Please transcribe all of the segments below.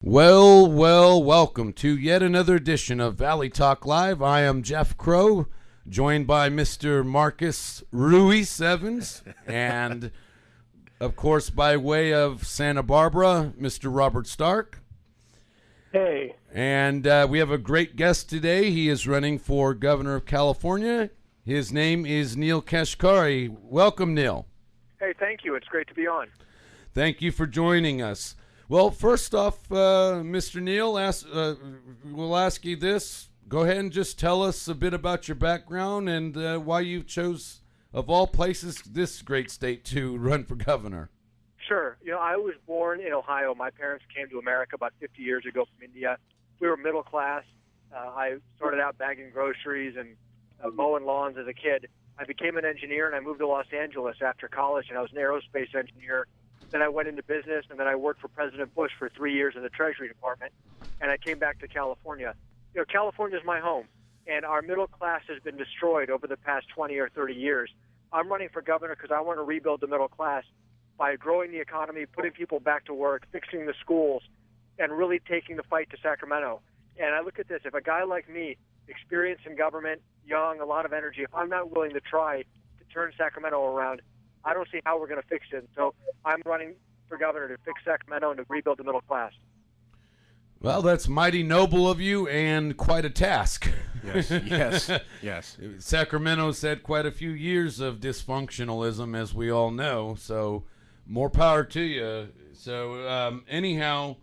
Welcome to yet another edition of Valley Talk Live. I am Jeff Crow, joined by Mr. Marcus Ruiz Evans, and, of course, by way of Santa Barbara, Mr. Robert Stark. Hey. And we have a great guest today. He is running for governor of California. His name is Neel Kashkari. Welcome, Neel. Hey, thank you. It's great to be on. Thank you for joining us. Well, first off, Mr. Neel, we'll ask you this. Go ahead and just tell us a bit about your background and why you chose, of all places, this great state to run for governor. Sure. I was born in Ohio. My parents came to America about 50 years ago from India. We were middle class. I started out bagging groceries and mowing lawns as a kid. I became an engineer, and I moved to Los Angeles after college, and I was an aerospace engineer. Then I went into business, and then I worked for President Bush for 3 years in the Treasury Department, and I came back to California. California is my home, and our middle class has been destroyed over the past 20 or 30 years. I'm running for governor because I want to rebuild the middle class by growing the economy, putting people back to work, fixing the schools, and really taking the fight to Sacramento. And I look at this, if a guy like me, experienced in government, young, a lot of energy, if I'm not willing to try to turn Sacramento around, I don't see how we're going to fix it. So I'm running for governor to fix Sacramento and to rebuild the middle class. Well, that's mighty noble of you and quite a task. Yes. Sacramento's had quite a few years of dysfunctionalism, as we all know, so more power to you. So anyhow,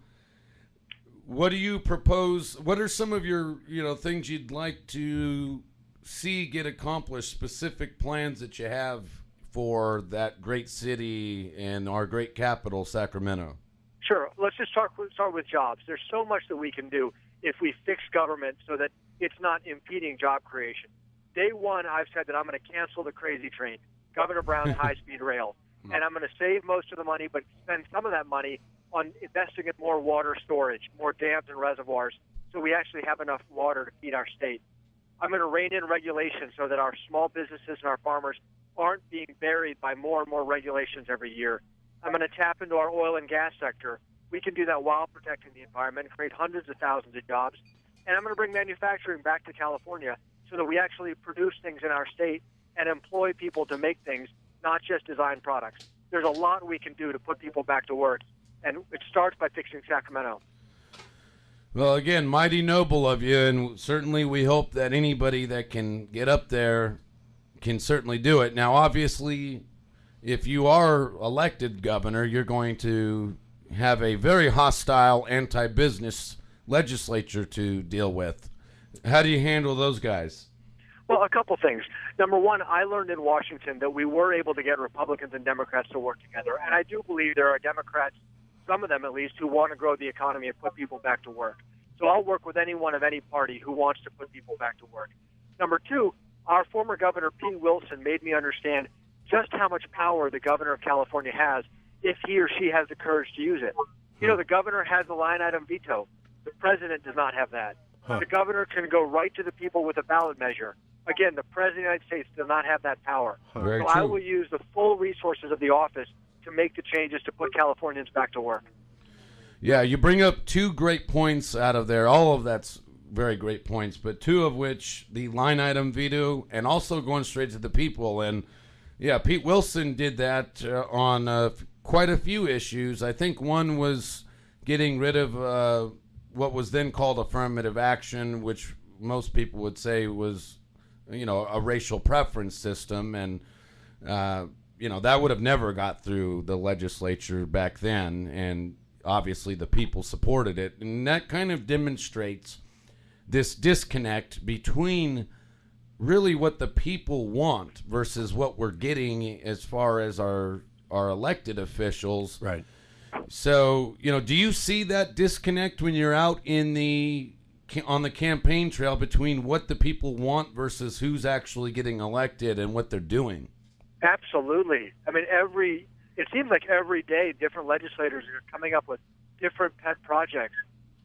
what do you propose? What are some of your things you'd like to see get accomplished, specific plans that you have for that great city and our great capital, Sacramento? Sure. Let's just start with jobs. There's so much that we can do if we fix government so that it's not impeding job creation. Day one, I've said that I'm going to cancel the crazy train, Governor Brown's high-speed rail, and I'm going to save most of the money, but spend some of that money on investing in more water storage, more dams and reservoirs, so we actually have enough water to feed our state. I'm going to rein in regulations so that our small businesses and our farmers aren't being buried by more and more regulations every year. I'm going to tap into our oil and gas sector. We can do that while protecting the environment and create hundreds of thousands of jobs. And I'm going to bring manufacturing back to California so that we actually produce things in our state and employ people to make things, not just design products. There's a lot we can do to put people back to work, and it starts by fixing Sacramento. Well, again, mighty noble of you, and certainly we hope that anybody that can get up there can certainly do it. Now, obviously, if you are elected governor, you're going to have a very hostile anti-business legislature to deal with. How do you handle those guys? Well, a couple things. Number one, I learned in Washington that we were able to get Republicans and Democrats to work together. And I do believe there are Democrats, some of them at least, who want to grow the economy and put people back to work. So I'll work with anyone of any party who wants to put people back to work. Number two, our former governor, Pete Wilson, made me understand just how much power the governor of California has if he or she has the courage to use it. The governor has a line item veto. The president does not have that. The governor can go right to the people with a ballot measure. Again, the president of the United States does not have that power. Very so true. I will use the full resources of the office to make the changes to put Californians back to work. Yeah, you bring up two great points out of there. All of that's very great points, but two of which, the line item veto and also going straight to the people. And, yeah, Pete Wilson did that on quite a few issues. I think one was getting rid of what was then called affirmative action, which most people would say was, a racial preference system. And, that would have never got through the legislature back then. And obviously the people supported it. And that kind of demonstrates this disconnect between really what the people want versus what we're getting as far as our elected officials. Right. So, do you see that disconnect when you're out on the campaign trail between what the people want versus who's actually getting elected and what they're doing? Absolutely. I mean, it seems like every day different legislators are coming up with different pet projects.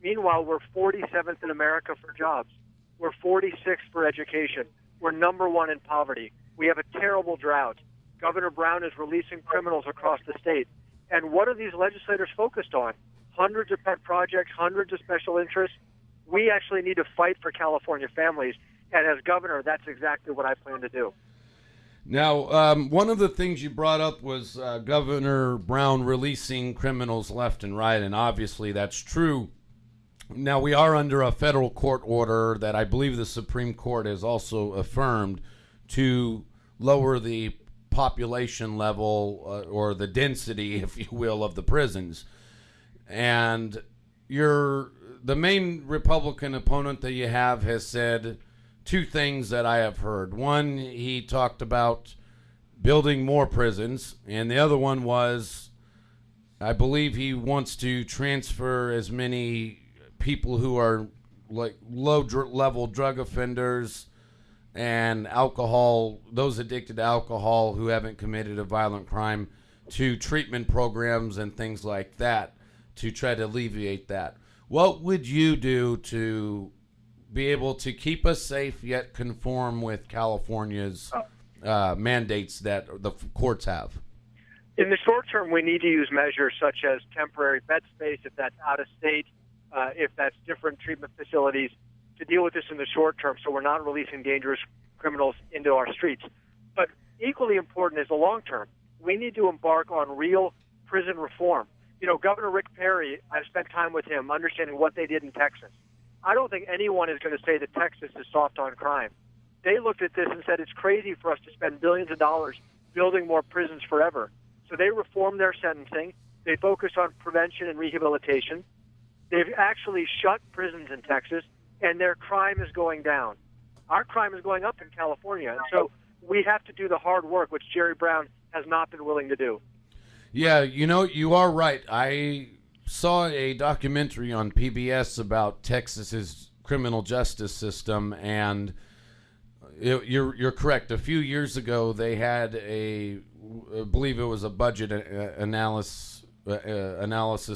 Meanwhile, we're 47th in America for jobs. We're 46th for education. We're number one in poverty. We have a terrible drought. Governor Brown is releasing criminals across the state. And what are these legislators focused on? hundreds of pet projects, hundreds of special interests. We actually need to fight for California families. And as governor, that's exactly what I plan to do. Now, one of the things you brought up was Governor Brown releasing criminals left and right, and obviously that's true. Now, we are under a federal court order that I believe the Supreme Court has also affirmed to lower the population level or the density, if you will, of the prisons. And the main Republican opponent that you have has said two things that I have heard. One, he talked about building more prisons, and the other one was, I believe he wants to transfer as many people who are like low-level drug offenders and alcohol, those addicted to alcohol who haven't committed a violent crime, to treatment programs and things like that to try to alleviate that. What would you do to be able to keep us safe yet conform with California's mandates that the courts have? In the short term, we need to use measures such as temporary bed space, if that's out of state, if that's different treatment facilities, to deal with this in the short term so we're not releasing dangerous criminals into our streets. But equally important is the long term. We need to embark on real prison reform. You know, Governor Rick Perry, I've spent time with him understanding what they did in Texas. I don't think anyone is going to say that Texas is soft on crime. They looked at this and said it's crazy for us to spend billions of dollars building more prisons forever. So they reformed their sentencing. They focused on prevention and rehabilitation. They've actually shut prisons in Texas, and their crime is going down. Our crime is going up in California, and so we have to do the hard work, which Jerry Brown has not been willing to do. Yeah, you know, you are right. I saw a documentary on PBS about Texas's criminal justice system, and you're correct. A few years ago, they had I believe it was a budget analysis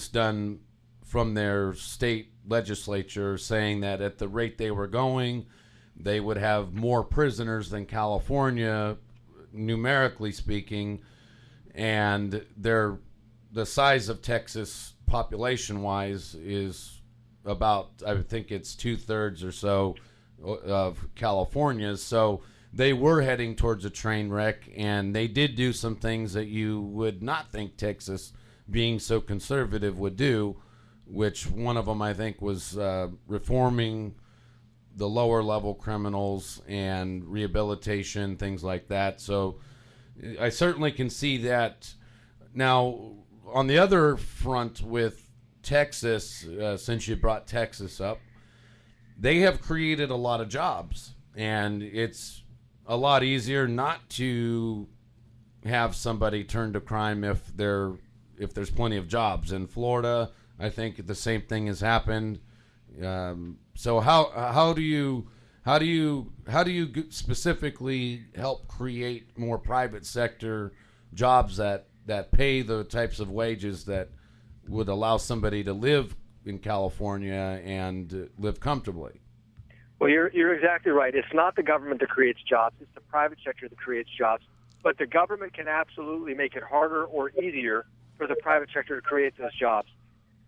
done from their state legislature saying that at the rate they were going, they would have more prisoners than California, numerically speaking, and the size of Texas population-wise is about, I think it's 2/3 or so of California's. So they were heading towards a train wreck, and they did do some things that you would not think Texas, being so conservative, would do, which one of them I think was reforming the lower level criminals and rehabilitation, things like that. So I certainly can see that. Now, on the other front with Texas, since you brought Texas up, they have created a lot of jobs, and it's a lot easier not to have somebody turn to crime if there's plenty of jobs. In Florida, I think the same thing has happened. So how do you specifically help create more private sector jobs that pay the types of wages that would allow somebody to live in California and live comfortably? Well, you're exactly right. It's not the government that creates jobs. It's the private sector that creates jobs. But the government can absolutely make it harder or easier for the private sector to create those jobs.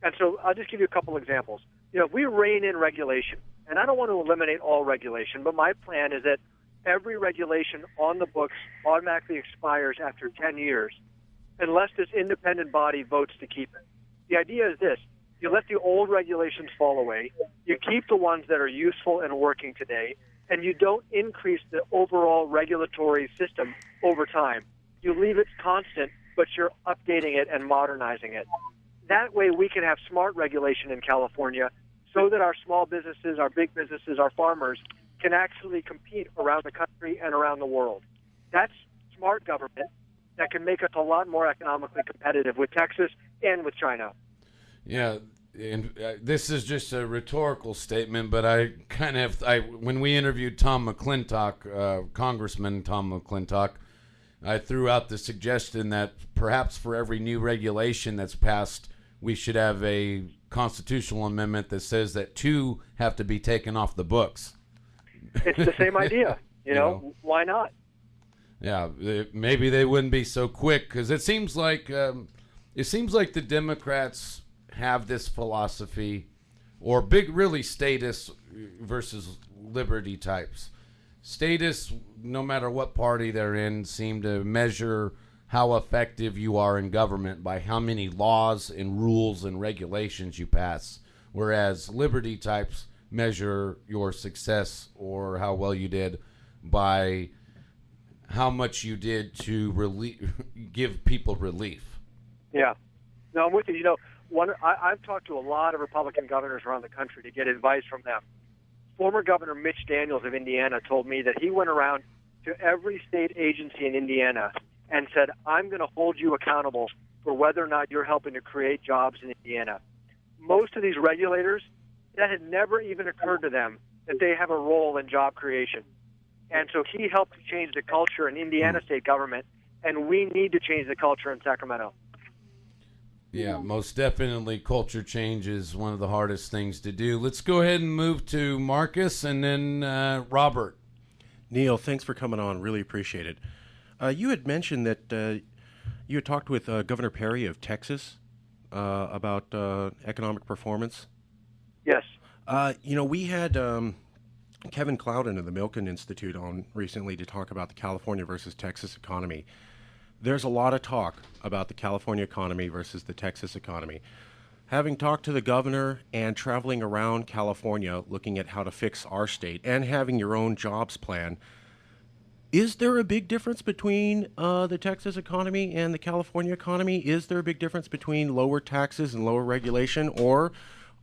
And so I'll just give you a couple examples. You know, if we rein in regulation, and I don't want to eliminate all regulation, but my plan is that every regulation on the books automatically expires after 10 years unless this independent body votes to keep it. The idea is this. You let the old regulations fall away, you keep the ones that are useful and working today, and you don't increase the overall regulatory system over time. You leave it constant, but you're updating it and modernizing it. That way we can have smart regulation in California so that our small businesses, our big businesses, our farmers can actually compete around the country and around the world. That's smart government that can make us a lot more economically competitive with Texas and with China. Yeah, and this is just a rhetorical statement, but when we interviewed Tom McClintock, Congressman Tom McClintock, I threw out the suggestion that perhaps for every new regulation that's passed, we should have a constitutional amendment that says that 2 have to be taken off the books. It's the same idea, you know, why not? Yeah, maybe they wouldn't be so quick, because it seems like the Democrats have this philosophy, or big, really, status versus liberty types. Status, no matter what party they're in, seem to measure how effective you are in government by how many laws and rules and regulations you pass, whereas liberty types measure your success or how well you did by how much you did to give people relief. Yeah. No, I'm with you. You know, I've talked to a lot of Republican governors around the country to get advice from them. Former Governor Mitch Daniels of Indiana told me that he went around to every state agency in Indiana and said, I'm going to hold you accountable for whether or not you're helping to create jobs in Indiana. Most of these regulators, that had never even occurred to them that they have a role in job creation. And so he helped change the culture in Indiana state government, and we need to change the culture in Sacramento. Yeah, most definitely culture change is one of the hardest things to do. Let's go ahead and move to Marcus and then Robert. Neel, thanks for coming on. Really appreciate it. You had mentioned that you had talked with Governor Perry of Texas about economic performance. Yes. We had Kevin Clouden of the Milken Institute on recently to talk about the California versus Texas economy. There's a lot of talk about the California economy versus the Texas economy. Having talked to the governor and traveling around California looking at how to fix our state and having your own jobs plan, is there a big difference between the Texas economy and the California economy? Is there a big difference between lower taxes and lower regulation? Or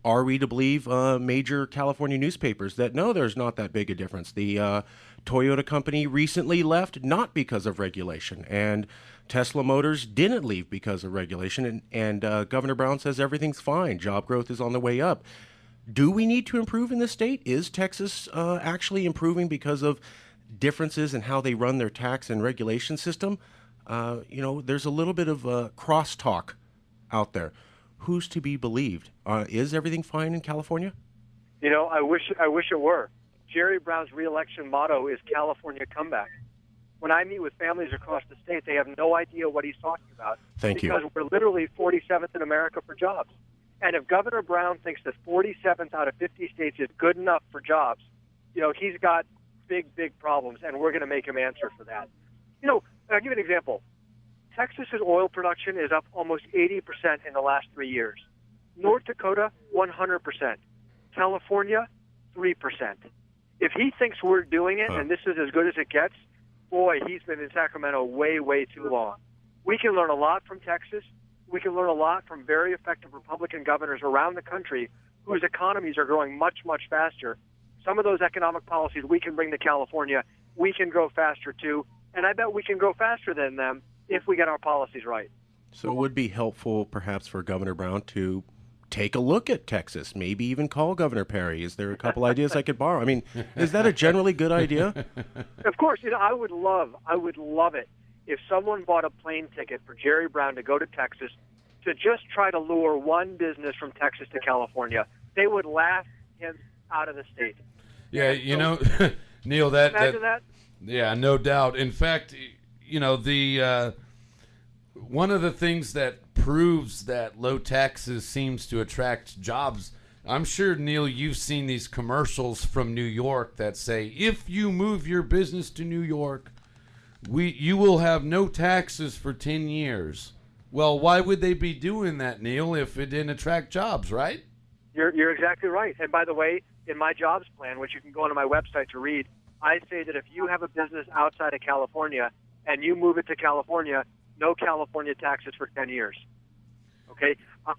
are we to believe major California newspapers that, no, there's not that big a difference? The Toyota company recently left not because of regulation, and Tesla Motors didn't leave because of regulation, and Governor Brown says everything's fine. Job growth is on the way up. Do we need to improve in this state? Is Texas actually improving because of differences in how they run their tax and regulation system? There's a little bit of crosstalk out there. Who's to be believed? Is everything fine in California? You know, I wish it were. Jerry Brown's reelection motto is California Comeback. When I meet with families across the state, they have no idea what he's talking about. Thank you. Because we're literally 47th in America for jobs. And if Governor Brown thinks that 47th out of 50 states is good enough for jobs, he's got big, big problems, and we're going to make him answer for that. I'll give you an example. Texas's oil production is up almost 80% in the last 3 years. North Dakota, 100%. California, 3%. If he thinks we're doing it and this is as good as it gets, boy, he's been in Sacramento way, way too long. We can learn a lot from Texas. We can learn a lot from very effective Republican governors around the country whose economies are growing much, much faster. Some of those economic policies we can bring to California. We can grow faster, too. And I bet we can grow faster than them if we get our policies right. So it would be helpful, perhaps, for Governor Brown to take a look at Texas, maybe even call Governor Perry. Is there a couple ideas I could borrow? I mean, is that a generally good idea? Of course. I would love it if someone bought a plane ticket for Jerry Brown to go to Texas to just try to lure one business from Texas to California. They would laugh him out of the state. Yeah, Neel, imagine that? Yeah, no doubt. In fact, the one of the things that proves that low taxes seems to attract jobs. I'm sure, Neel, you've seen these commercials from New York that say, if you move your business to New York, you will have no taxes for 10 years. Well, why would they be doing that, Neel, if it didn't attract jobs, right? You're exactly right. And by the way, in my jobs plan, which you can go onto my website to read, I say that if you have a business outside of California and you move it to California, no California taxes for 10 years. Okay?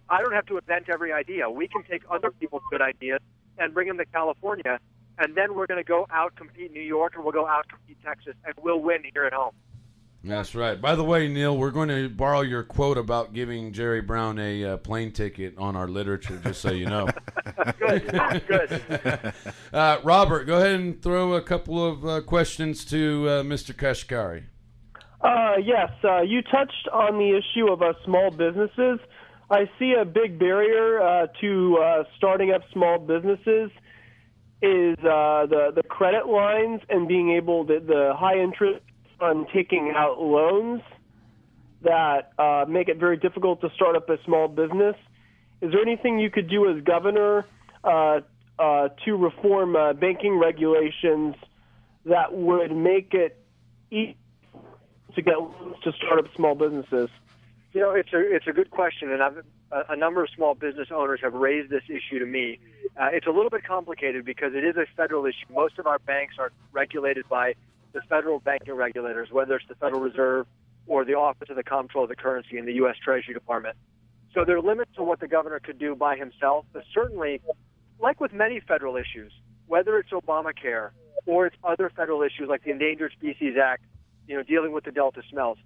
I don't have to invent every idea. We can take other people's good ideas and bring them to California, and then we're going to go out-compete New York, and we'll go out-compete Texas, and we'll win here at home. That's right. By the way, Neel, we're going to borrow your quote about giving Jerry Brown a plane ticket on our literature, just so you know. Good. Robert, go ahead and throw a couple of questions to Mr. Kashkari. Yes, you touched on the issue of small businesses. I see a big barrier to starting up small businesses is the credit lines and being able to, the high interest on taking out loans that make it very difficult to start up a small business. is there anything you could do as governor to reform banking regulations that would make it easy to get loans to start up small businesses? You know, it's a good question, and a number of small business owners have raised this issue to me. It's a little bit complicated because it is a federal issue. Most of our banks are regulated by the federal banking regulators, whether it's the Federal Reserve or the Office of the Comptroller of the Currency in the U.S. Treasury Department. So there are limits to what the governor could do by himself, but certainly, like with many federal issues, whether it's Obamacare or it's other federal issues like the Endangered Species Act, you know, dealing with the Delta smells,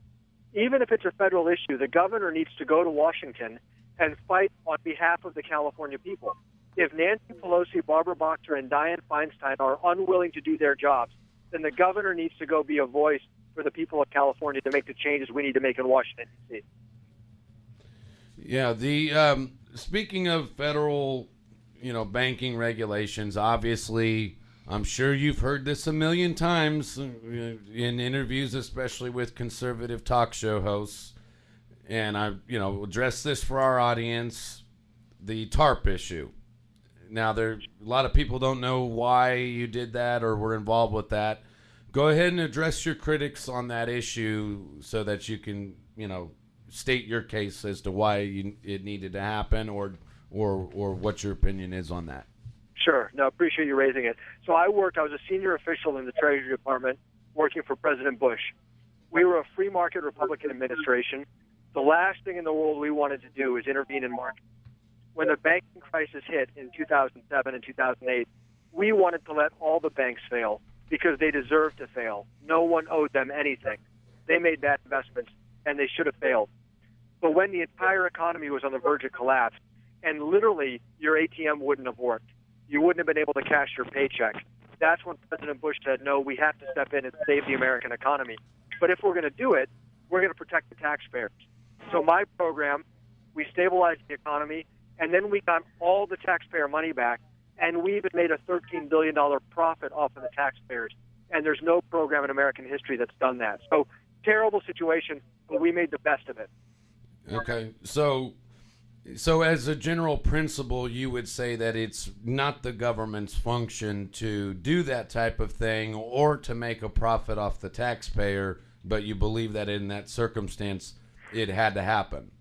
even if it's a federal issue, the governor needs to go to Washington and fight on behalf of the California people. If Nancy Pelosi, Barbara Boxer, and Dianne Feinstein are unwilling to do their jobs, then the governor needs to go be a voice for the people of California to make the changes we need to make in Washington, D.C. Yeah, the speaking of federal, banking regulations, obviously, I'm sure you've heard this a million times in interviews, especially with conservative talk show hosts. And I, address this for our audience, the TARP issue. Now, a lot of people don't know why you did that or were involved with that. Go ahead and address your critics on that issue so that you can, state your case as to why it needed to happen or what your opinion is on that. Sure. No, appreciate you raising it. So I was a senior official in the Treasury Department working for President Bush. We were a free market Republican administration. The last thing in the world we wanted to do is intervene in markets. When the banking crisis hit in 2007 and 2008, we wanted to let all the banks fail because they deserved to fail. No one owed them anything. They made bad investments, and they should have failed. But when the entire economy was on the verge of collapse, and literally your ATM wouldn't have worked, you wouldn't have been able to cash your paycheck, that's when President Bush said, no, we have to step in and save the American economy. But if we're going to do it, we're going to protect the taxpayers. So my program, we stabilized the economy, and then we got all the taxpayer money back, and we even made a $13 billion profit off of the taxpayers. And there's no program in American history that's done that. So terrible situation, but we made the best of it. Okay, so as a general principle, you would say that it's not the government's function to do that type of thing or to make a profit off the taxpayer, but you believe that in that circumstance it had to happen.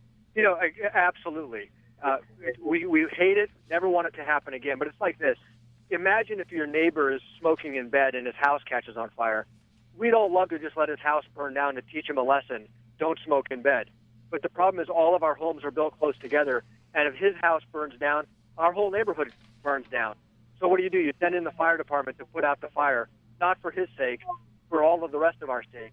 Absolutely. We hate it, never want it to happen again, but it's like this. Imagine if your neighbor is smoking in bed and his house catches on fire. We'd all love to just let his house burn down to teach him a lesson. Don't smoke in bed. But the problem is all of our homes are built close together, and if his house burns down, our whole neighborhood burns down. So what do? You send in the fire department to put out the fire, not for his sake, for all of the rest of our sake.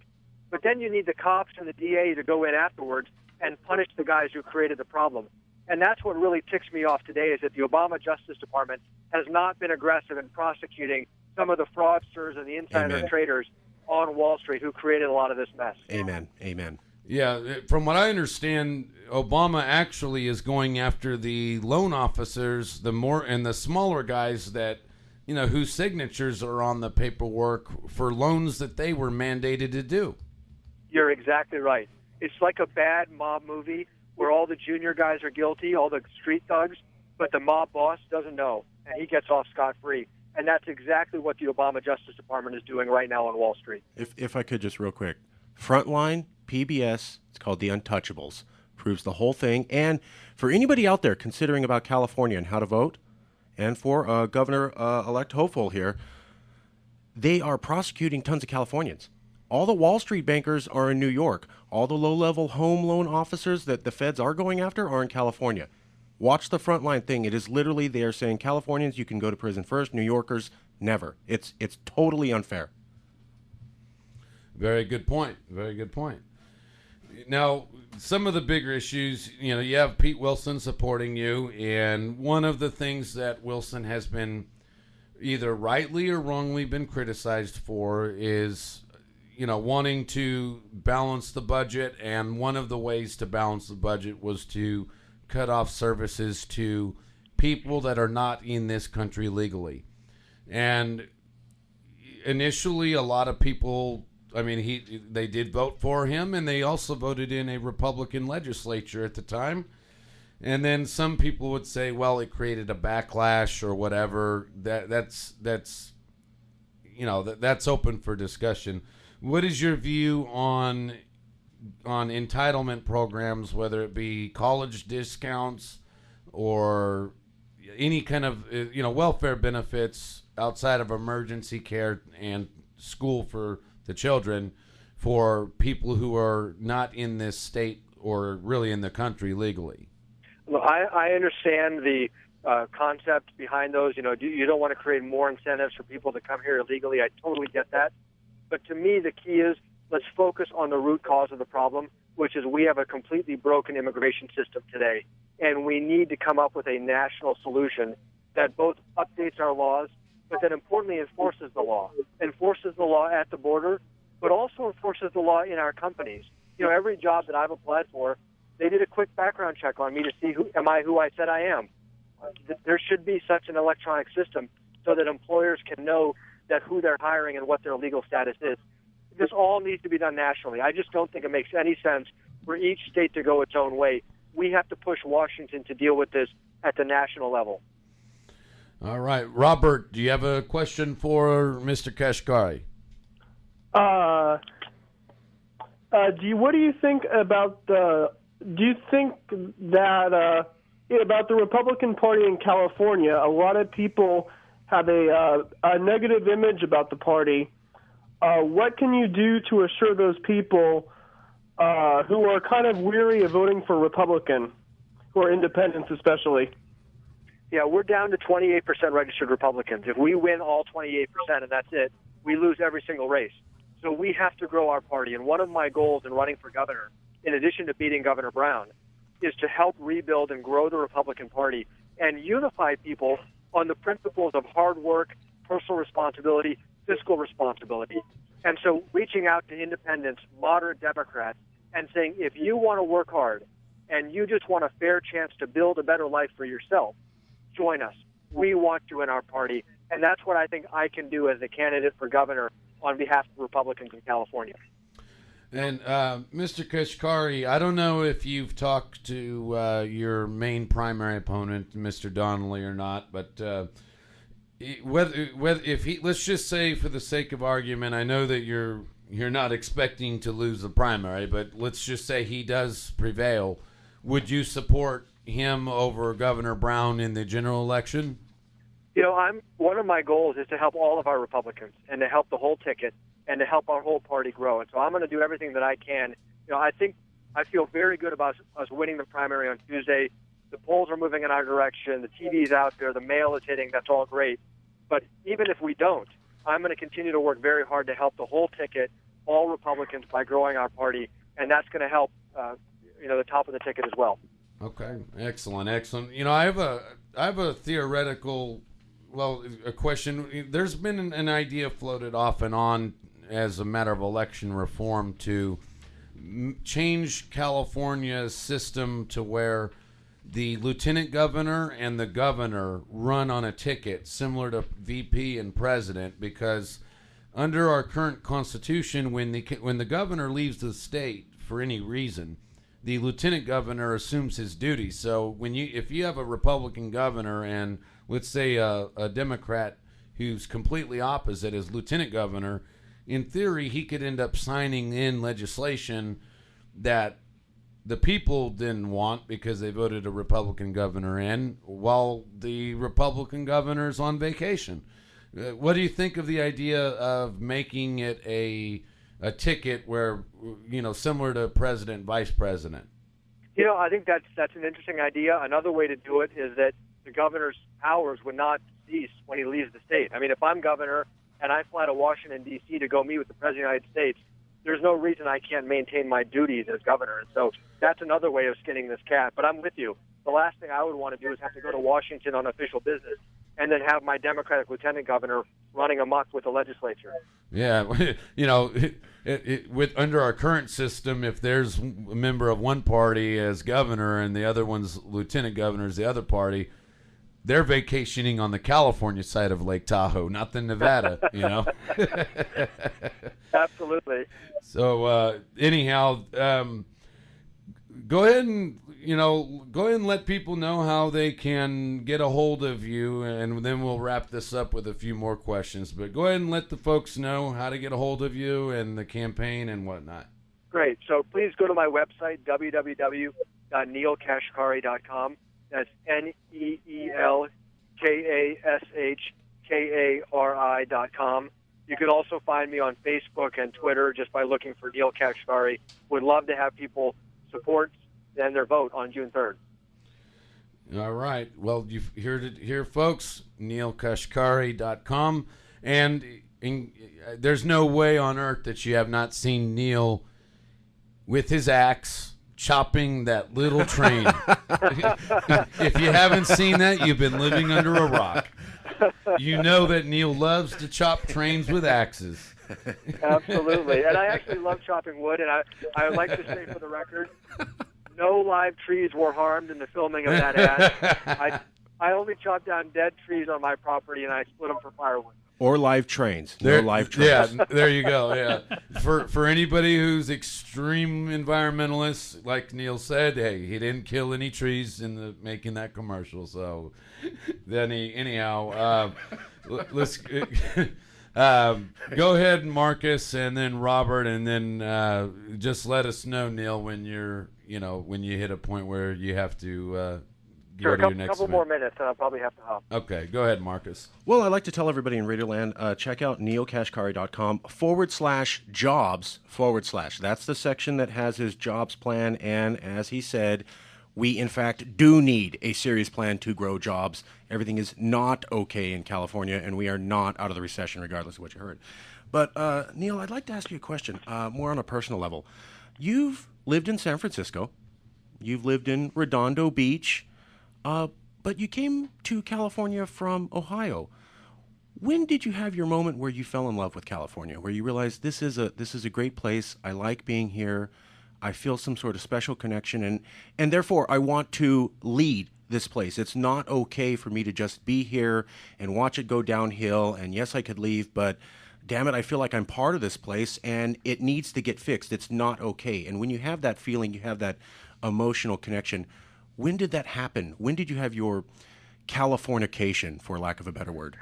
But then you need the cops and the DA to go in afterwards and punish the guys who created the problem. And that's what really ticks me off today is that the Obama Justice Department has not been aggressive in prosecuting some of the fraudsters and the insider traders on Wall Street who created a lot of this mess. Amen. Amen. Yeah, from what I understand, Obama actually is going after the loan officers, the smaller guys that, whose signatures are on the paperwork for loans that they were mandated to do. You're exactly right. It's like a bad mob movie where all the junior guys are guilty, all the street thugs, but the mob boss doesn't know, and he gets off scot-free. And that's exactly what the Obama Justice Department is doing right now on Wall Street. If I could just real quick. Frontline, PBS, it's called The Untouchables, proves the whole thing. And for anybody out there considering about California and how to vote, and for Governor-elect hopeful here, they are prosecuting tons of Californians. All the Wall Street bankers are in New York. All the low-level home loan officers that the feds are going after are in California. Watch the Frontline thing. It is literally they are saying Californians, you can go to prison first. New Yorkers, never. It's totally unfair. Very good point. Very good point. Now, some of the bigger issues, you have Pete Wilson supporting you, and one of the things that Wilson has been either rightly or wrongly been criticized for is, wanting to balance the budget, and one of the ways to balance the budget was to cut off services to people that are not in this country legally. And initially, a lot of people, they did vote for him, and they also voted in a Republican legislature at the time. And then some people would say, well, it created a backlash or whatever. That's that's open for discussion. What is your view on entitlement programs, whether it be college discounts or any kind of welfare benefits outside of emergency care and school for the children for people who are not in this state or really in the country legally? Well, I understand the concept behind those. You don't want to create more incentives for people to come here illegally. I totally get that. But to me, the key is let's focus on the root cause of the problem, which is we have a completely broken immigration system today. And we need to come up with a national solution that both updates our laws, but then importantly enforces the law. Enforces the law at the border, but also enforces the law in our companies. Every job that I've applied for, they did a quick background check on me to see who I said I am. There should be such an electronic system so that employers can know that who they're hiring and what their legal status is. This all needs to be done nationally. I just don't think it makes any sense for each state to go its own way. We have to push Washington to deal with this at the national level. All right. Robert, do you have a question for Mr. Kashkari? What do you think about about the Republican Party in California? A lot of people have a negative image about the party. What can you do to assure those people who are kind of weary of voting for Republican, who are independents especially? Yeah, we're down to 28% registered Republicans. If we win all 28% and that's it, we lose every single race. So we have to grow our party. And one of my goals in running for governor, in addition to beating Governor Brown, is to help rebuild and grow the Republican Party and unify people on the principles of hard work, personal responsibility, fiscal responsibility. And so reaching out to independents, moderate Democrats, and saying, if you want to work hard and you just want a fair chance to build a better life for yourself, join us. We want you in our party. And that's what I think I can do as a candidate for governor on behalf of Republicans in California. And Mr. Kashkari, I don't know if you've talked to your main primary opponent, Mr. Donnelly, or not, but let's just say, for the sake of argument, I know that you're not expecting to lose the primary, but let's just say he does prevail. Would you support him over Governor Brown in the general election? One of my goals is to help all of our Republicans and to help the whole ticket and to help our whole party grow. And so I'm going to do everything that I can. I feel very good about us winning the primary on Tuesday. The polls are moving in our direction. The TV's out there. The mail is hitting. That's all great. But even if we don't, I'm going to continue to work very hard to help the whole ticket, all Republicans, by growing our party. And that's going to help, the top of the ticket as well. Okay. Excellent. I have a theoretical, a question. There's been an idea floated off and on as a matter of election reform to change California's system to where the lieutenant governor and the governor run on a ticket similar to VP and president, because under our current constitution, when the governor leaves the state for any reason, the lieutenant governor assumes his duties. So if you have a Republican governor and let's say a Democrat who's completely opposite as lieutenant governor, in theory, he could end up signing in legislation that the people didn't want because they voted a Republican governor in while the Republican governor's on vacation. What do you think of the idea of making it a ticket where, similar to president, vice president? I think that's an interesting idea. Another way to do it is that the governor's powers would not cease when he leaves the state. I mean, if I'm governor and I fly to Washington, D.C. to go meet with the President of the United States, there's no reason I can't maintain my duties as governor. And so that's another way of skinning this cat. But I'm with you. The last thing I would want to do is have to go to Washington on official business and then have my Democratic lieutenant governor running amok with the legislature. Yeah, with under our current system, if there's a member of one party as governor and the other one's lieutenant governor is the other party, they're vacationing on the California side of Lake Tahoe, not the Nevada, Absolutely. So anyhow, go ahead and let people know how they can get a hold of you, and then we'll wrap this up with a few more questions. But go ahead and let the folks know how to get a hold of you and the campaign and whatnot. Great. So please go to my website, www.neelkashkari.com. That's NeelKashkari.com. You can also find me on Facebook and Twitter just by looking for Neel Kashkari. Would love to have people support and their vote on June 3rd. All right. Well, you've heard it here, folks. NeelKashkari.com. And there's no way on earth that you have not seen Neel with his axe chopping that little train. If you haven't seen that, you've been living under a rock. You know that Neel loves to chop trains with axes. Absolutely. And I actually love chopping wood, and I would like to say for the record, no live trees were harmed in the filming of that ad. I only chop down dead trees on my property, and I split them for firewood. Or live trains. No live trains. Yeah, there you go. Yeah, for anybody who's extreme environmentalists, like Neel said, hey, he didn't kill any trees in making that commercial. So, then let's go ahead, Marcus, and then Robert, and then just let us know, Neel, when when you hit a point where you have to. Sure, a couple more minutes, and I'll probably have to hop. Okay, go ahead, Marcus. Well, I'd like to tell everybody in Radioland, check out neelkashkari.com/jobs/ That's the section that has his jobs plan, and as he said, we in fact do need a serious plan to grow jobs. Everything is not okay in California, and we are not out of the recession, regardless of what you heard. But, Neel, I'd like to ask you a question, more on a personal level. You've lived in San Francisco. You've lived in Redondo Beach. But you came to California from Ohio. When did you have your moment where you fell in love with California, where you realized this is a great place, I like being here, I feel some sort of special connection, and therefore I want to lead this place. It's not okay for me to just be here and watch it go downhill, and yes, I could leave, but damn it, I feel like I'm part of this place, and it needs to get fixed. It's not okay. And when you have that feeling, you have that emotional connection. When did that happen? When did you have your Californication, for lack of a better word?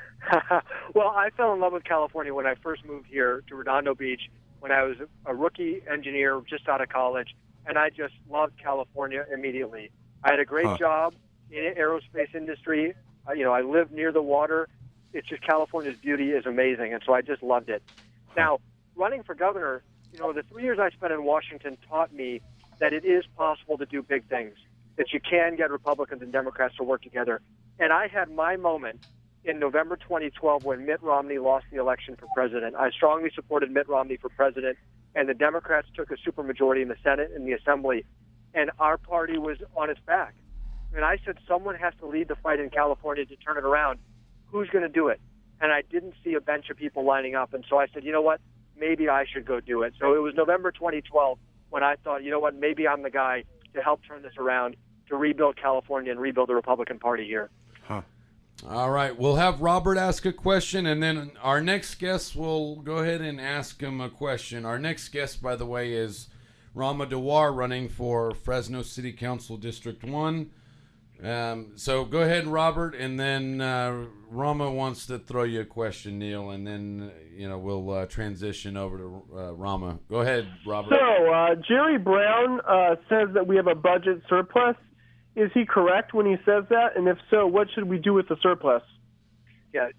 Well, I fell in love with California when I first moved here to Redondo Beach when I was a rookie engineer just out of college, and I just loved California immediately. I had a great job in the aerospace industry. I lived near the water. It's just California's beauty is amazing, and so I just loved it. Now, running for governor, the 3 years I spent in Washington taught me that it is possible to do big things, that you can get Republicans and Democrats to work together. And I had my moment in November 2012 when Mitt Romney lost the election for president. I strongly supported Mitt Romney for president, and the Democrats took a supermajority in the Senate and the Assembly, and our party was on its back. And I said, someone has to lead the fight in California to turn it around. Who's going to do it? And I didn't see a bunch of people lining up, and so I said, you know what, maybe I should go do it. So it was November 2012 when I thought, you know what, maybe I'm the guy to help turn this around, to rebuild California and rebuild the Republican Party here. All right, we'll have Robert ask a question, and then our next guest will go ahead and ask him a question. Our next guest, by the way, is Rama Dawar, running for Fresno City Council District 1. So go ahead, Robert, and then Rama wants to throw you a question, Neel, and then we'll transition over to Rama. Go ahead, Robert. So Jerry Brown says that we have a budget surplus. Is he correct when he says that? And if so, what should we do with the surplus? Yeah,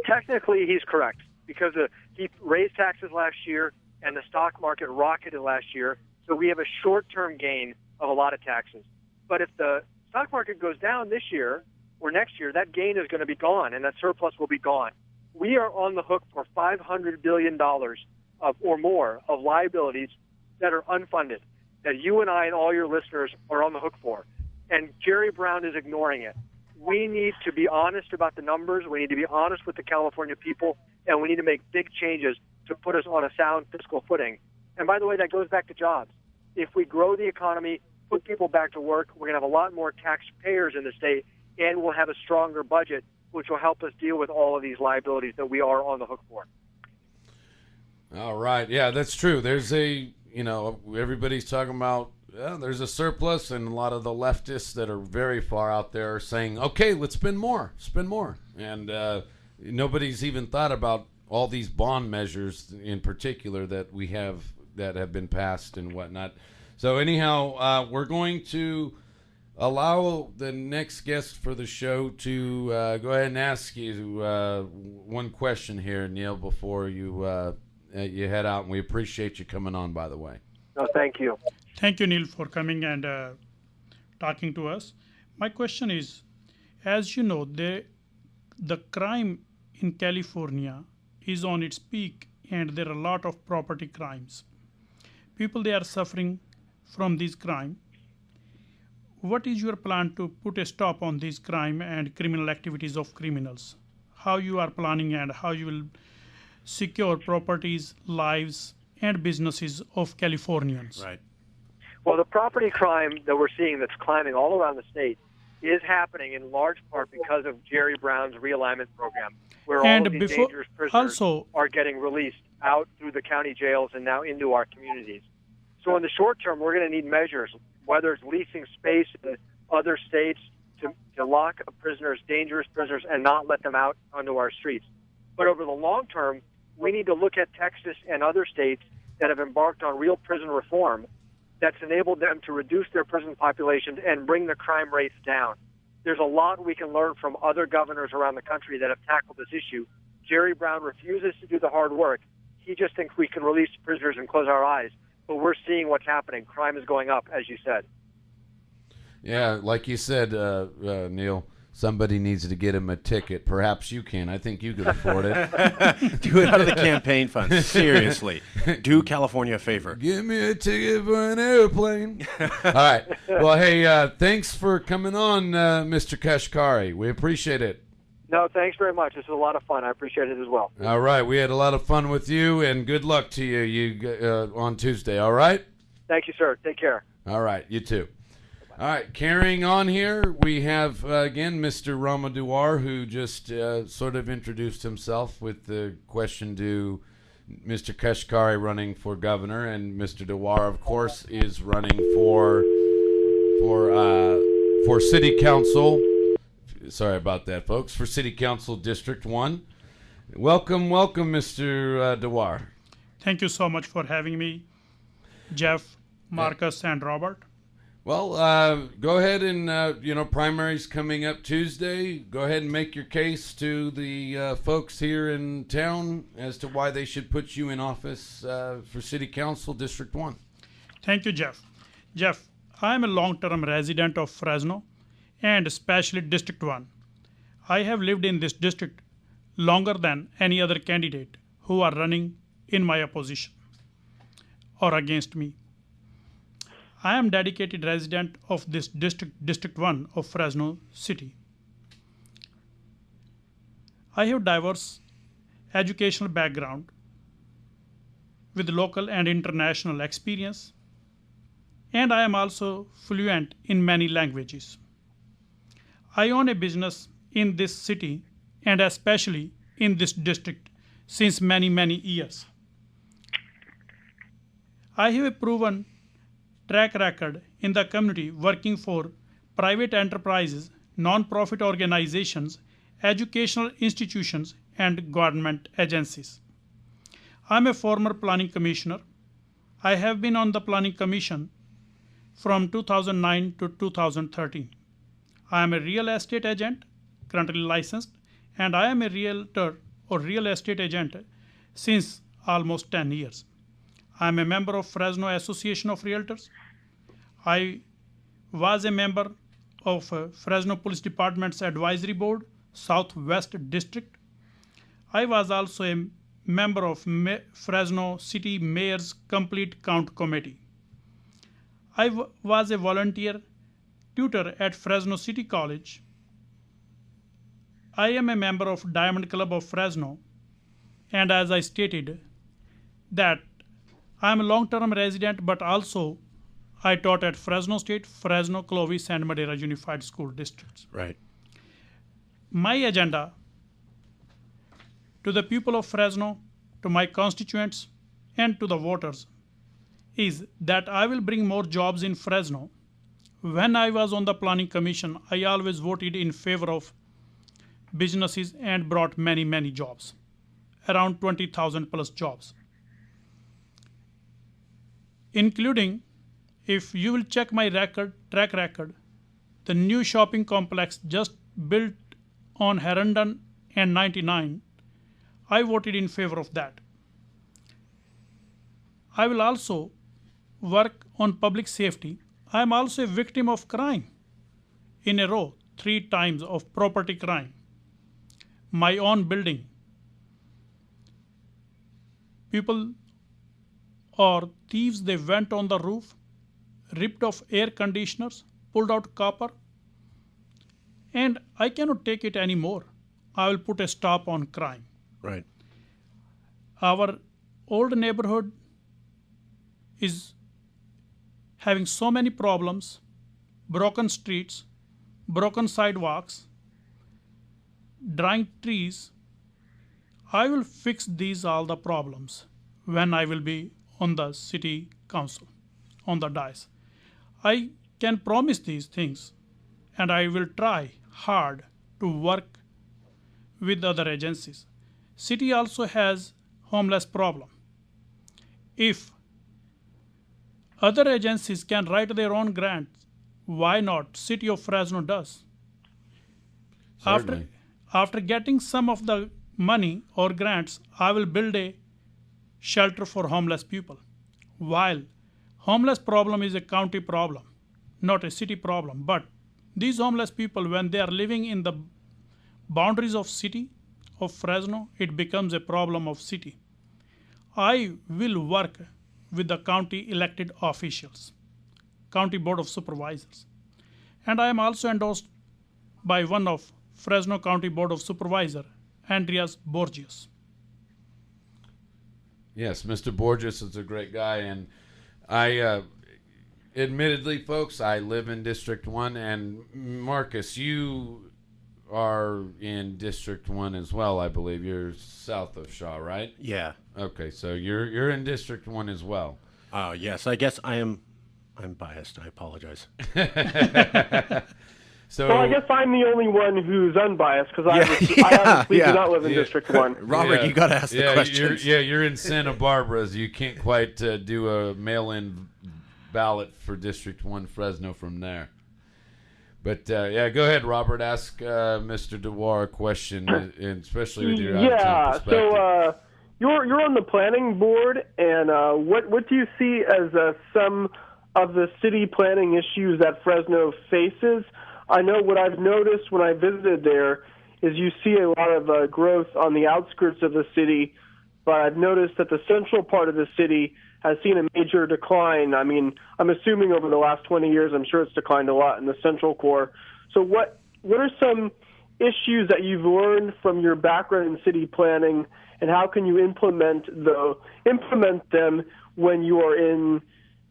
technically he's correct because he raised taxes last year and the stock market rocketed last year, so we have a short-term gain of a lot of taxes. But if the stock market goes down this year or next year, that gain is going to be gone and that surplus will be gone. We are on the hook for $500 billion or more of liabilities that are unfunded, that you and I and all your listeners are on the hook for. And Jerry Brown is ignoring it. We need to be honest about the numbers. We need to be honest with the California people, and we need to make big changes to put us on a sound fiscal footing. And by the way, that goes back to jobs. If we grow the economy, put people back to work, we're going to have a lot more taxpayers in the state, and we'll have a stronger budget, which will help us deal with all of these liabilities that we are on the hook for. All right. Yeah, that's true. There's everybody's talking about there's a surplus, and a lot of the leftists that are very far out there are saying, okay, let's spend more, and nobody's even thought about all these bond measures in particular that we have that have been passed and whatnot. So anyhow, we're going to allow the next guest for the show to go ahead and ask you one question here, Neel, before you head out. And we appreciate you coming on, by the way. No, thank you. Thank you, Neel, for coming and talking to us. My question is, as you know, the crime in California is on its peak, and there are a lot of property crimes. People, they are suffering from this crime. What is your plan to put a stop on this crime and criminal activities of criminals? How you are planning and how you will secure properties, lives, and businesses of Californians? Right. Well, the property crime that we're seeing that's climbing all around the state is happening in large part because of Jerry Brown's realignment program, where all of these dangerous prisoners are getting released out through the county jails and now into our communities. So in the short term, we're going to need measures, whether it's leasing space in other states to lock up prisoners, dangerous prisoners, and not let them out onto our streets. But over the long term, we need to look at Texas and other states that have embarked on real prison reform that's enabled them to reduce their prison populations and bring the crime rates down. There's a lot we can learn from other governors around the country that have tackled this issue. Jerry Brown refuses to do the hard work. He just thinks we can release prisoners and close our eyes. But we're seeing what's happening. Crime is going up, as you said. Yeah, like you said, Neel, somebody needs to get him a ticket. Perhaps you can. I think you could afford it. Do it out of the campaign fund. Seriously. Do California a favor. Give me a ticket for an airplane. All right. Well, hey, thanks for coming on, Mr. Kashkari. We appreciate it. No, thanks very much. This was a lot of fun. I appreciate it as well. All right. We had a lot of fun with you, and good luck to you on Tuesday. All right? Thank you, sir. Take care. All right. You too. All right, carrying on here, we have, again, Mr. Rama Dawar, who just sort of introduced himself with the question to Mr. Kashkari running for governor, and Mr. Dawar, of course, is running for city council. Sorry about that, folks. For City Council District 1. Welcome, Mr. Dawar. Thank you so much for having me, Jeff, Marcus, and Robert. Well, go ahead and, primaries coming up Tuesday. Go ahead and make your case to the folks here in town as to why they should put you in office for City Council District 1. Thank you, Jeff. Jeff, I am a long-term resident of Fresno and especially District 1. I have lived in this district longer than any other candidate who are running in my opposition or against me. I am dedicated resident of this District 1 of Fresno City. I have diverse educational background with local and international experience, and I am also fluent in many languages. I own a business in this city and especially in this district since many years. I have a proven track record in the community working for private enterprises, non-profit organizations, educational institutions, and government agencies. I'm a former planning commissioner. I have been on the planning commission from 2009 to 2013. I am a real estate agent, currently licensed, and I am a realtor or real estate agent since almost 10 years. I am a member of Fresno Association of Realtors. I was a member of Fresno Police Department's Advisory Board, Southwest District. I was also a member of Fresno City Mayor's Complete Count Committee. I was a volunteer tutor at Fresno City College. I am a member of Diamond Club of Fresno, and as I stated, that I am a long-term resident, but also I taught at Fresno State, Fresno, Clovis, and Madera Unified School Districts. Right. My agenda to the people of Fresno, to my constituents, and to the voters is that I will bring more jobs in Fresno. When I was on the Planning Commission, I always voted in favor of businesses and brought many, many jobs, around 20,000 plus jobs, including, if you will check my track record, the new shopping complex just built on Herndon and 99, I voted in favor of that. I will also work on public safety. I am also a victim of crime in a row, 3 times of property crime. My own building. People or thieves, they went on the roof, ripped off air conditioners, pulled out copper, and I cannot take it anymore. I will put a stop on crime. Right. Our old neighborhood is having so many problems, broken streets, broken sidewalks, dying trees. I will fix these all the problems when I will be on the city council, on the dais. I can promise these things, and I will try hard to work with other agencies. City also has homeless problem. If other agencies can write their own grants, why not? City of Fresno does. Certainly. After getting some of the money or grants, I will build a shelter for homeless people. While homeless problem is a county problem, not a city problem, but these homeless people, when they are living in the boundaries of city of Fresno, it becomes a problem of city. I will work with the county elected officials, county board of supervisors, and I am also endorsed by one of Fresno County Board of Supervisor, Andreas Borges. Yes, Mr. Borges is a great guy, and I, admittedly, folks, I live in District 1, and Marcus, you are in District 1 as well, I believe. You're south of Shaw, right? Yeah. Okay, so you're in District 1 as well. Yes, I guess I'm biased. I apologize. So, Well, I guess I'm the only one who's unbiased because I obviously do not live in District 1. Robert, you got to ask the questions. You're in Santa Barbara, so you can't quite do a mail-in ballot for District 1 Fresno from there. But, yeah, go ahead, Robert. Ask Mr. Dawar a question, and especially with your out-of-town perspective. So you're on the planning board, and what do you see as some of the city planning issues that Fresno faces? I know what I've noticed when I visited there is you see a lot of growth on the outskirts of the city, but I've noticed that the central part of the city has seen a major decline. I mean, I'm assuming over the last 20 years, I'm sure it's declined a lot in the central core. So what are some issues that you've learned from your background in city planning, and how can you implement them when you are in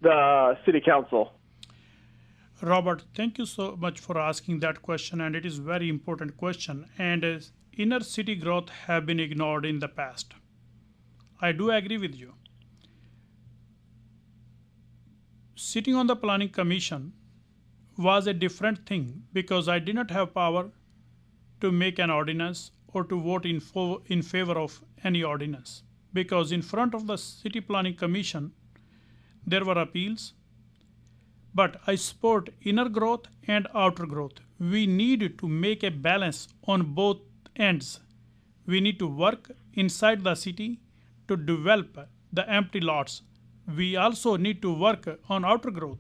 the city council? Robert, thank you so much for asking that question, and it is a very important question. And inner city growth have been ignored in the past. I do agree with you. Sitting on the planning commission was a different thing because I did not have power to make an ordinance or to vote in favor of any ordinance. Because in front of the city planning commission, there were appeals. But I support inner growth and outer growth. We need to make a balance on both ends. We need to work inside the city to develop the empty lots. We also need to work on outer growth.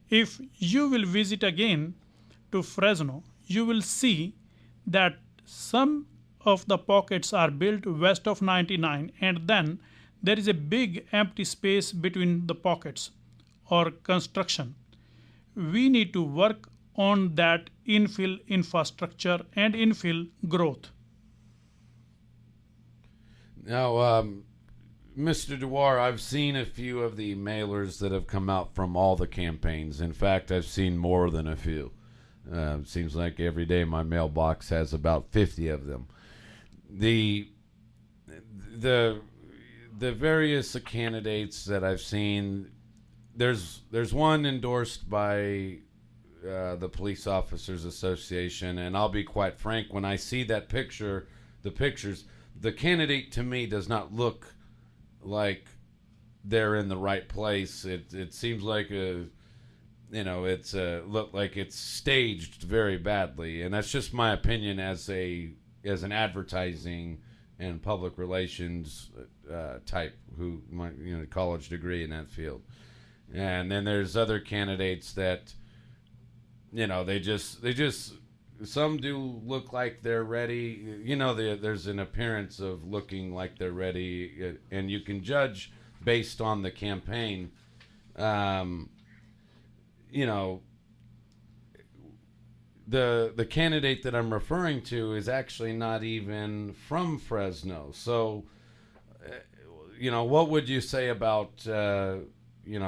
If you will visit again to Fresno, you will see that some of the pockets are built west of 99, and then there is a big empty space between the pockets or construction. We need to work on that infill infrastructure and infill growth. Now, Mr. Dawar, I've seen a few of the mailers that have come out from all the campaigns. In fact, I've seen more than a few. Seems like every day my mailbox has about 50 of them. The the various candidates that I've seen, there's one endorsed by the Police Officers Association, and I'll be quite frank, when I see that picture, the pictures, the candidate to me does not look like they're in the right place. It seems like it's look like it's staged very badly, and that's just my opinion as an advertising and public relations type who might college degree in that field. And then there's other candidates that they just some do look like they're ready. There's an appearance of looking like they're ready, and you can judge based on the campaign. The candidate that I'm referring to is actually not even from Fresno. So, what would you say about, you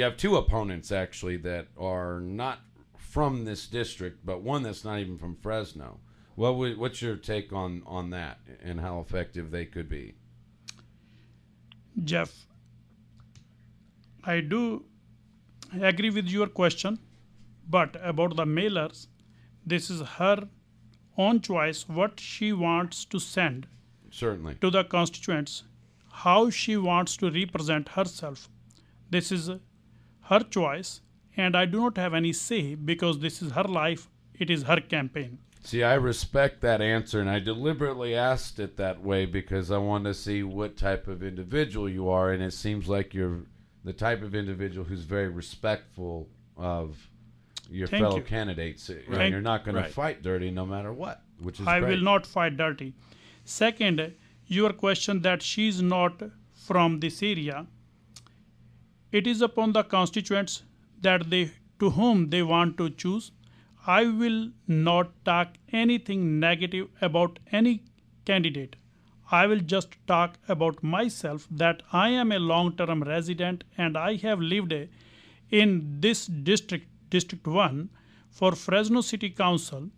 have two opponents actually that are not from this district, but one that's not even from Fresno. What's your take on that and how effective they could be? Jeff, I do agree with your question, but about the mailers, this is her own choice what she wants to send Certainly to the constituents, how she wants to represent herself. This is her choice, and I do not have any say because this is her life, it is her campaign. See, I respect that answer, and I deliberately asked it that way because I want to see what type of individual you are, and it seems like you're the type of individual who's very respectful of your fellow candidates. And you're not going to fight dirty no matter what, which is I great. will not fight dirty. Second, your question that she's not from this area, it is upon the constituents that to whom they want to choose. I will not talk anything negative about any candidate. I will just talk about myself that I am a long-term resident and I have lived in this district, District 1, for Fresno City Council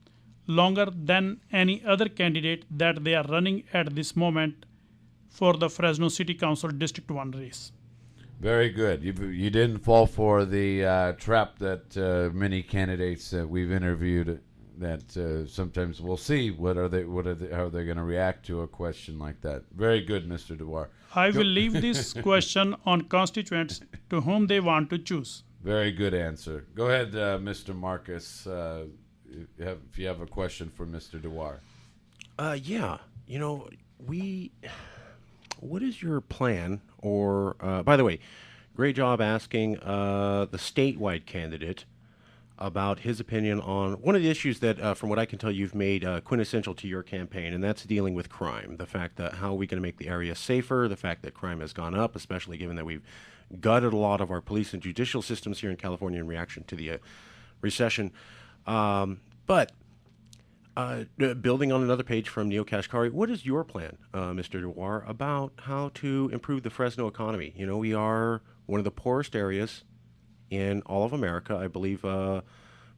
longer than any other candidate that they are running at this moment for the Fresno City Council District 1 race. Very good. You didn't fall for the trap that many candidates that we've interviewed that sometimes we'll see how are they going to react to a question like that. Very good, Mr. Dawar. I will leave this question on constituents to whom they want to choose. Very good answer. Go ahead, Mr. Marcus, if you have a question for Mr. Dawar. Yeah. What is your plan? Or, by the way, great job asking the statewide candidate about his opinion on one of the issues that, from what I can tell, you've made quintessential to your campaign, and that's dealing with crime. The fact that how are we going to make the area safer, the fact that crime has gone up, especially given that we've gutted a lot of our police and judicial systems here in California in reaction to the recession. But building on another page from Neel Kashkari, what is your plan, Mr. Dawar, about how to improve the Fresno economy? We are one of the poorest areas in all of America. I believe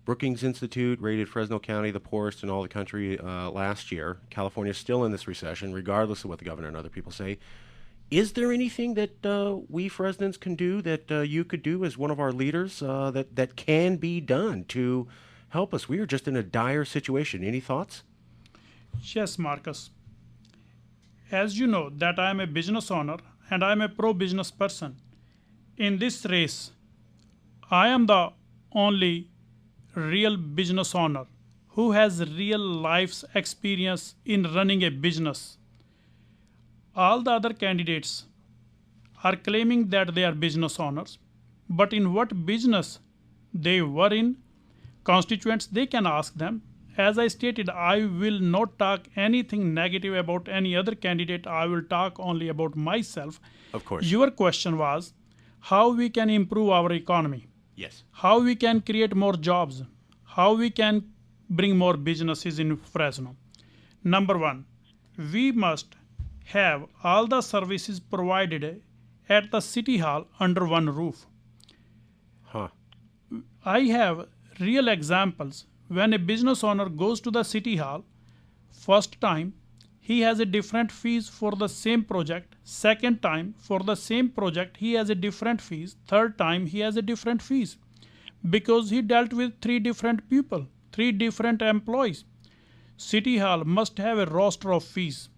Brookings Institute rated Fresno County the poorest in all the country last year. California is still in this recession, regardless of what the governor and other people say. Is there anything that we Fresnans can do, that you could do as one of our leaders, that can be done to help us? We are just in a dire situation. Any thoughts? Yes, Marcus. As you know that I am a business owner and I am a pro-business person. In this race, I am the only real business owner who has real life's experience in running a business. All the other candidates are claiming that they are business owners, but in what business they were in, constituents, they can ask them. As I stated, I will not talk anything negative about any other candidate. I will talk only about myself. Of course. Your question was how we can improve our economy. Yes. How we can create more jobs. How we can bring more businesses in Fresno. Number one, we must have all the services provided at the city hall under one roof. I have real examples. When a business owner goes to the city hall, first time he has a different fees for the same project. Second time, for the same project, he has a different fees. Third time, he has a different fees because he dealt with 3 different people, 3 different employees. City Hall must have a roster of fees.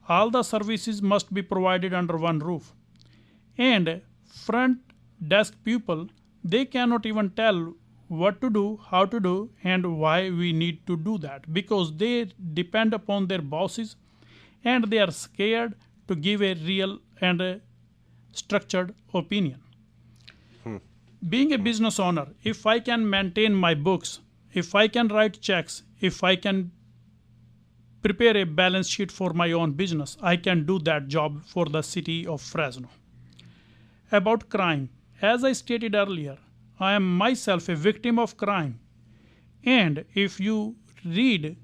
All the services must be provided under one roof. And front desk people, they cannot even tell what to do, how to do, and why we need to do that because they depend upon their bosses and they are scared to give a real and a structured opinion. Being a business owner, if I can maintain my books, if I can write checks, if I can prepare a balance sheet for my own business, I can do that job for the city of Fresno. About crime, as I stated earlier, I am myself a victim of crime. And if you read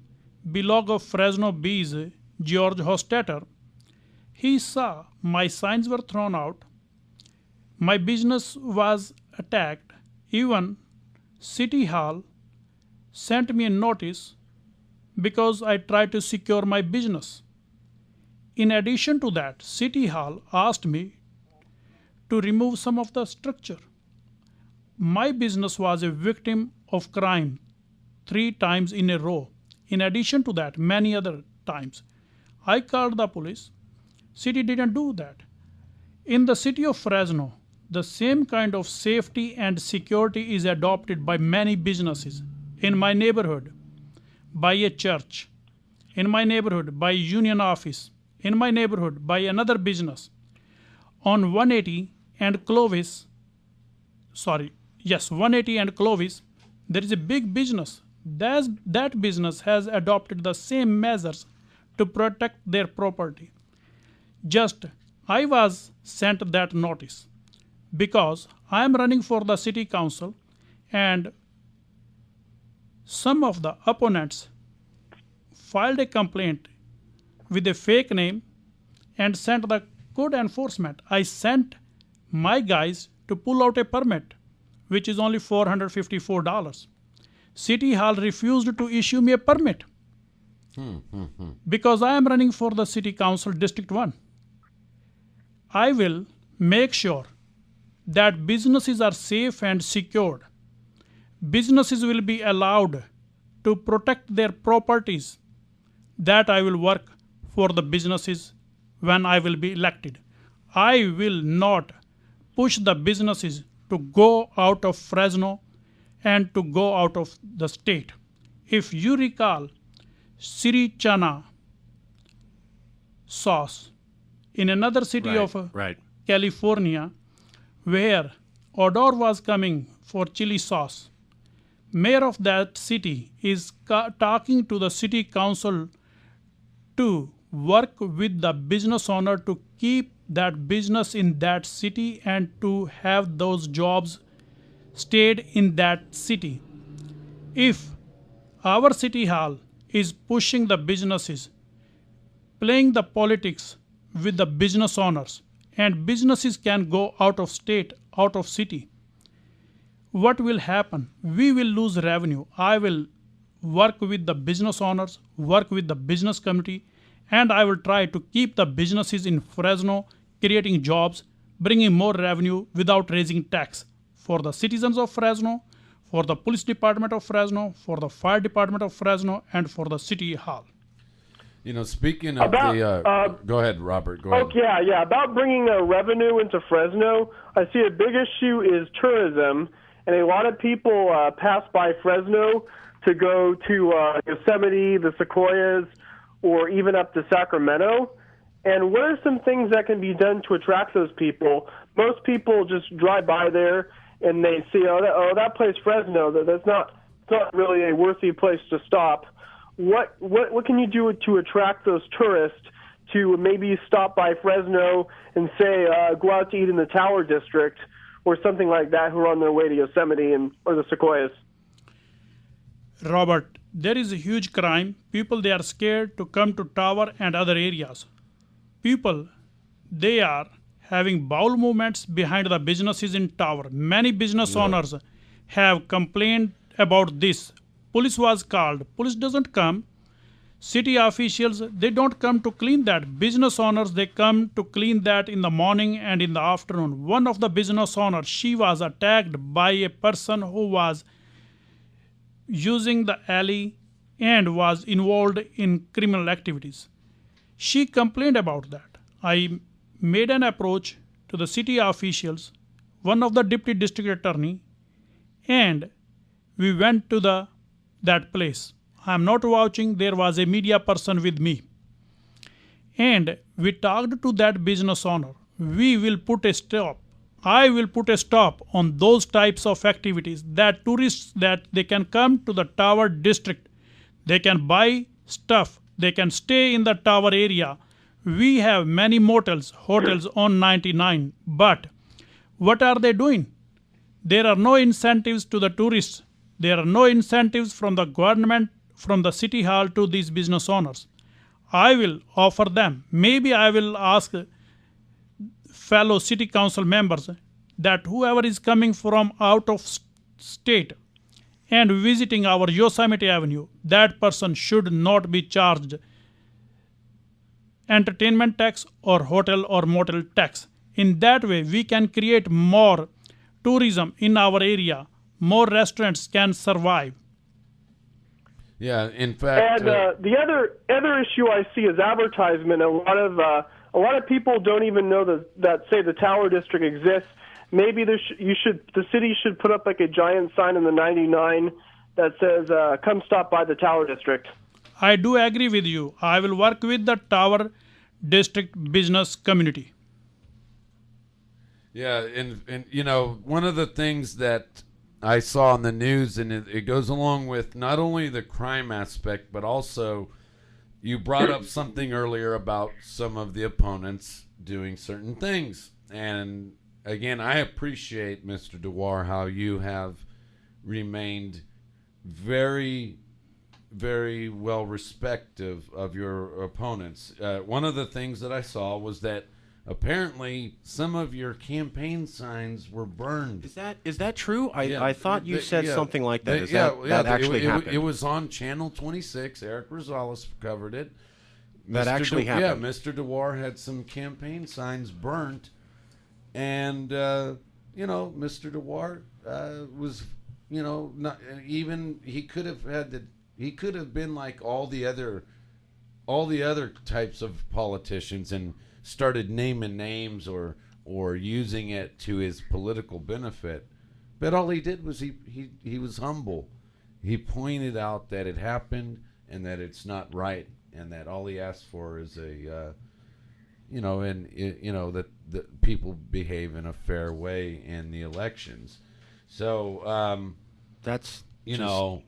blog of Fresno Bee's George Hostetter, he saw my signs were thrown out, my business was attacked, even City Hall sent me a notice because I tried to secure my business. In addition to that, City Hall asked me to remove some of the structure. My business was a victim of crime 3 times in a row. In addition to that, many other times. I called the police. City didn't do that. In the city of Fresno, the same kind of safety and security is adopted by many businesses. In my neighborhood, by a church. In my neighborhood, by a union office. In my neighborhood, by another business. On 180 and Clovis, 180 and Clovis, there is a big business. That business has adopted the same measures to protect their property. Just I was sent that notice because I am running for the city council and some of the opponents filed a complaint with a fake name and sent the code enforcement. I sent my guys to pull out a permit, which is only $454. City Hall refused to issue me a permit because I am running for the City Council District 1. I will make sure that businesses are safe and secured. Businesses will be allowed to protect their properties. That I will work for the businesses when I will be elected. I will not push the businesses to go out of Fresno and to go out of the state. If you recall, Sri Chana sauce in another city of California where odor was coming for chili sauce, mayor of that city is talking to the city council to work with the business owner to keep that business in that city and to have those jobs stayed in that city. If our city hall is pushing the businesses, playing the politics with the business owners, and businesses can go out of state, out of city, what will happen? We will lose revenue. I will work with the business owners, work with the business community, and I will try to keep the businesses in Fresno creating jobs, bringing more revenue without raising tax for the citizens of Fresno, for the police department of Fresno, for the fire department of Fresno, and for the city hall. You know, speaking of go ahead, Robert. Go ahead. Yeah. About bringing revenue into Fresno, I see a big issue is tourism, and a lot of people pass by Fresno to go to Yosemite, the Sequoias, or even up to Sacramento. And what are some things that can be done to attract those people? Most people just drive by there and they see, that place Fresno, that's not really a worthy place to stop. What can you do to attract those tourists to maybe stop by Fresno and say go out to eat in the Tower District or something like that, who are on their way to Yosemite or the Sequoias? Robert, there is a huge crime. People, they are scared to come to Tower and other areas. People, they are having bowel movements behind the businesses in Tower. Many business owners have complained about this. Police was called. Police doesn't come. City officials, they don't come to clean that. Business owners, they come to clean that in the morning and in the afternoon. One of the business owners, she was attacked by a person who was using the alley and was involved in criminal activities. She complained about that. I made an approach to the city officials, one of the deputy district attorney, and we went to that place. I am not vouching, there was a media person with me. And we talked to that business owner. We will put a stop. I will put a stop on those types of activities, that tourists, that they can come to the Tower district, they can buy stuff, they can stay in the Tower area. We have many motels, hotels on 99, but what are they doing? There are no incentives to the tourists. There are no incentives from the government, from the city hall to these business owners. I will offer them. Maybe I will ask fellow city council members that whoever is coming from out of state and visiting our Yosemite Avenue, that person should not be charged entertainment tax or hotel or motel tax. In that way, we can create more tourism in our area. More restaurants can survive. Yeah, in fact, And the other issue I see is advertisement. A lot of people don't even know that say the Tower District exists. Maybe the city should put up like a giant sign in the 99 that says "Come stop by the Tower District." I do agree with you. I will work with the Tower District business community. yeah, and you know, one of the things that I saw on the news, and it goes along with not only the crime aspect, but also you brought up something earlier about some of the opponents doing certain things. And again, I appreciate, Mr. Dawar, how you have remained very, very well respective of your opponents. One of the things that I saw was that apparently some of your campaign signs were burned. Is that true? I thought you said yeah, something like that. that actually happened? It was on Channel 26. Eric Rosales covered it. That actually happened. Yeah, Mr. Dawar had some campaign signs burnt, and Mr. Dawar was, not even he could have been like all the other types of politicians and started naming names or using it to his political benefit. But all he did was he was humble. He pointed out that it happened and that it's not right, and that all he asked for is that people behave in a fair way in the elections. So That's and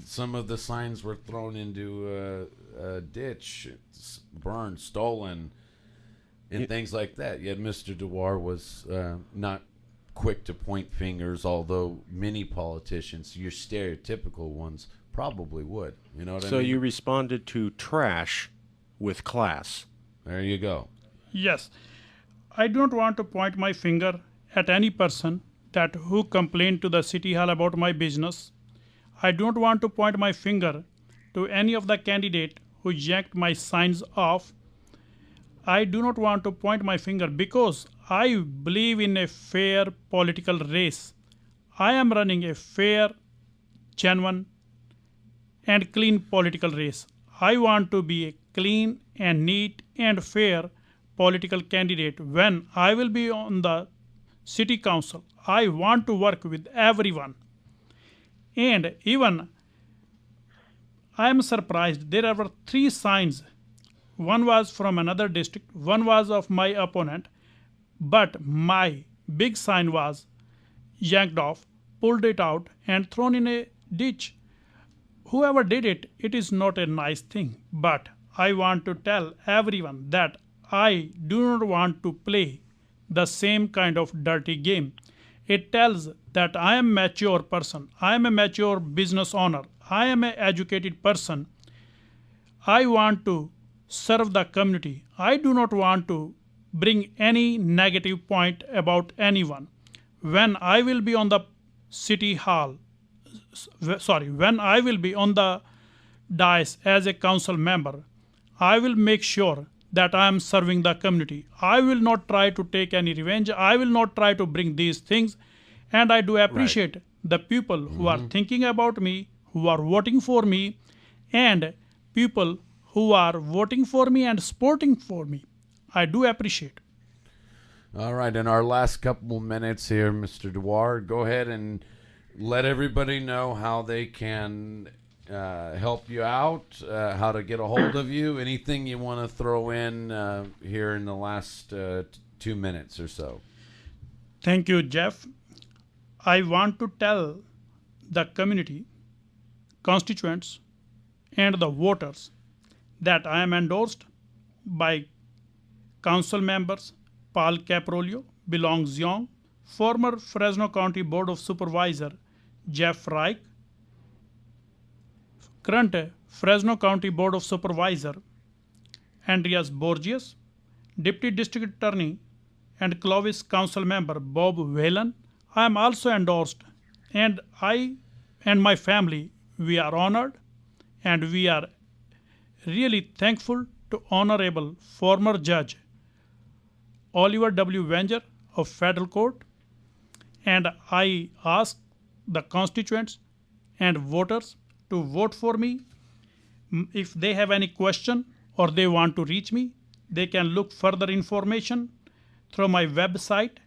some of the signs were thrown into a ditch, burned, stolen, and things like that. Yet Mr. Dawar was not quick to point fingers, although many politicians, your stereotypical ones, probably would. You know what I mean? So you responded to trash with class. There you go. Yes, I don't want to point my finger at any person that who complained to the city hall about my business. I don't want to point my finger to any of the candidate who yanked my signs off. I do not want to point my finger because I believe in a fair political race. I am running a fair, genuine, and clean political race. I want to be a clean and neat and fair political candidate. When I will be on the city council, I want to work with everyone. And even I am surprised. There were 3 signs. One was from another district, one was of my opponent, but my big sign was yanked off, pulled it out, and thrown in a ditch. Whoever did it, it is not a nice thing. But I want to tell everyone that I do not want to play the same kind of dirty game. It tells that I am a mature person. I am a mature business owner. I am an educated person. I want to serve the community. I do not want to bring any negative point about anyone. When I will be on the city hall, when I will be on the dais as a council member, I will make sure that I am serving the community. I will not try to take any revenge. I will not try to bring these things. And I do appreciate the people who are thinking about me, who are voting for me, and people who are voting for me and supporting for me. I do appreciate. All right, in our last couple minutes here, Mr. Dawar, go ahead and let everybody know how they can help you out, how to get a hold of you, anything you want to throw in here in the last 2 minutes or so. Thank you, Jeff. I want to tell the community, constituents, and the voters that I am endorsed by council members Paul Caprolio, Belong Ziong, former Fresno County Board of Supervisor Jeff Reich, current Fresno County Board of Supervisor Andreas Borgias, Deputy District Attorney and Clovis Council Member Bob Whalen. I am also endorsed, and I and my family, we are honored and we are really thankful to Honorable former Judge Oliver W. Wenger of Federal Court, and I ask the constituents and voters to vote for me. If they have any question or they want to reach me, they can look further information through my website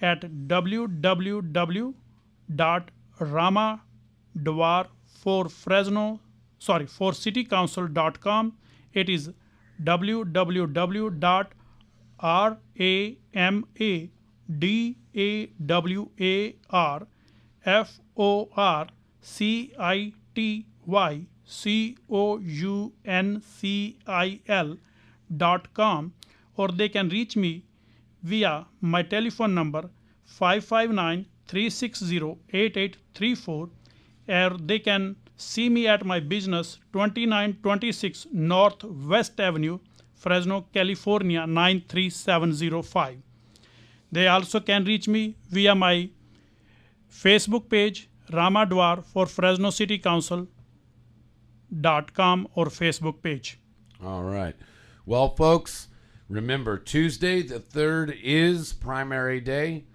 at www.ramadawar4citycouncil.com. It is www.ramadawar4citycouncil.com, or they can reach me via my telephone number 559-360-8834, or they can see me at my business 2926 North West Avenue, Fresno, California 93705. They also can reach me via my Facebook page Rama Dawar for Fresno City Council.com or Facebook page. All right. Well, folks, remember, Tuesday the 3rd is primary day,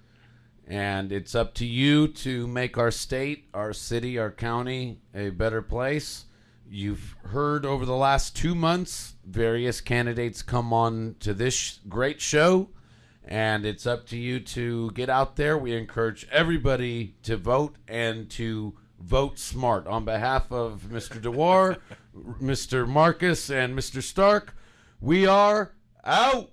and it's up to you to make our state, our city, our county a better place. You've heard over the last 2 months various candidates come on to this great show, and it's up to you to get out there. We encourage everybody to vote and to vote smart. On behalf of Mr. Dawar, Mr. Marcus, and Mr. Stark, we are out.